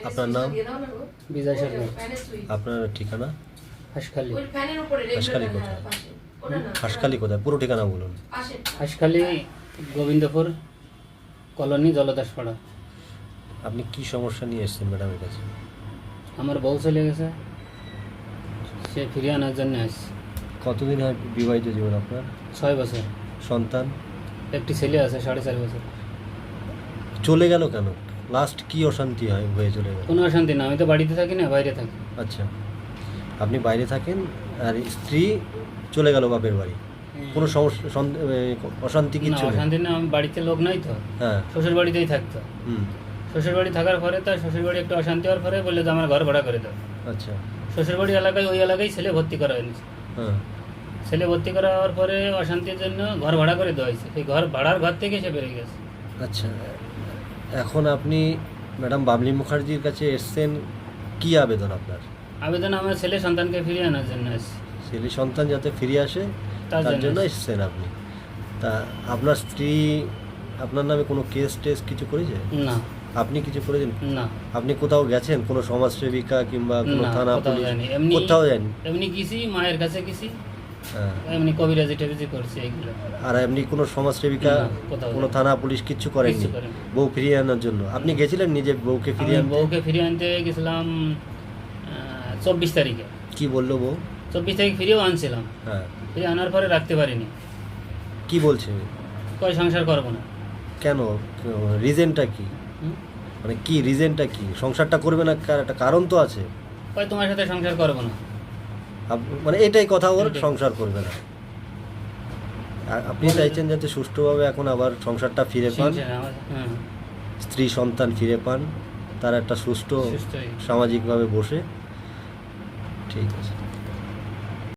আপনার নাম? বিজয় সরকার। আপনার ঠিকানা? হাঁসখালি। হাঁসখালি কোথায়? হাঁসখালি কোথায় পুরো ঠিকানা বলুন। হাঁসখালি গোবিন্দপুর কলোনি জলদাসপাড়া। আপনি কি সমস্যা নিয়ে এসেছেন ম্যাডামের কাছে? আমার বউ চলে গেছে, সে ফিরিয়ে আনার জন্য আসছে। কতদিন হয় বিবাহিত জীবন আপনার? 6 বছর। সন্তান? একটি ছেলে আছে 4.5 বছর। চলে গেল কেন? লাস্ট কি অশান্তি হয়ে চলে গেল? কোনো অশান্তি না, আমি তো বাড়িতে থাকি না, বাইরে থাকি। আচ্ছা, আপনি বাইরে থাকেন আর স্ত্রী চলে গেল বাপের বাড়ি, কোনো সমস্যা অশান্তি না, কিচ্ছু নেই? অশান্তি না, আমি বাড়িতে লোক নাই তো, হ্যাঁ। শ্বশুর বাড়িতেই থাকতো। শ্বশুর বাড়ি থাকার পরে তার শ্বশুর বাড়ি একটু অশান্তি হওয়ার পরে বললে যে আমার ঘর ভাড়া করে দাও। আচ্ছা। শ্বশুর বাড়ি এলাকায়, ওই এলাকায় ছেলে ভর্তি করা হয়েছে। হ্যাঁ। ছেলে ভর্তি করা হওয়ার পরে অশান্তির জন্য ঘর ভাড়া করে দেওয়া হয়েছে, এই ঘর থেকে সে বেরিয়ে গেছে। আচ্ছা, এখন আপনি ম্যাডাম বাবলি মুখার্জির কাছে এসছেন, কি আবেদন আপনার? আবেদন আমার ছেলে সন্তানকে ফিরিয়ে আনার জন্য আসছে। ছেলে সন্তান যাতে ফিরে আসে তার জন্য এসছেন আপনি। তা আপনার স্ত্রী আপনার নামে কোনো কেস টেস কিছু করেছে? না। আপনি কিছু করেছেন? না। আপনি কোথাও গেছেন কোনো সমাজসেবিকা কিংবা কোনো না, থানা কোথাও পুলিশ? যাইনি। কোথাও যায়নি? এমনি গেছি, মায়ের কাছে গেছি, হ্যাঁ। এমনি কবিরাজি টবিরাজি করছি এইগুলো। আর এমনি কোনো সমাজসেবিকা, না, কোথাও কোনো যাইনি। থানা পুলিশ কিচ্ছু করেননি কিচ্ছু করেনি। বউ ফিরিয়ে আনার জন্য? আপনি গেছিলেন নিজে বউকে ফিরিয়ে আমি আনতে? বউকে ফিরিয়ে আনতে গেছিলাম 24 তারিখে। কি বললো বউ? 24 তারিখ ফিরিয়েও আনছিলাম, হ্যাঁ। ফিরিয়ে আনার পরে রাখতে পারিনি। কি বলছে? কয় সংসার করবো না। কেন? রিজনটা কি? হুম? মানে কি রিজনটা কি? সংসারটা করবে না, একটা কারণ তো আছে। কয় তোমার সাথে সংসার করবো না। মানে এটাই কথা, ওর এটাই। সংসার করবে না। আপনি চাইছেন যাতে সুষ্ঠুভাবে এখন আবার সংসারটা ফিরে পান, হ্যাঁ, স্ত্রী সন্তান ফিরে পান, তার একটা সুষ্ঠু সুস্থই। সামাজিকভাবে বসে। ঠিক আছে।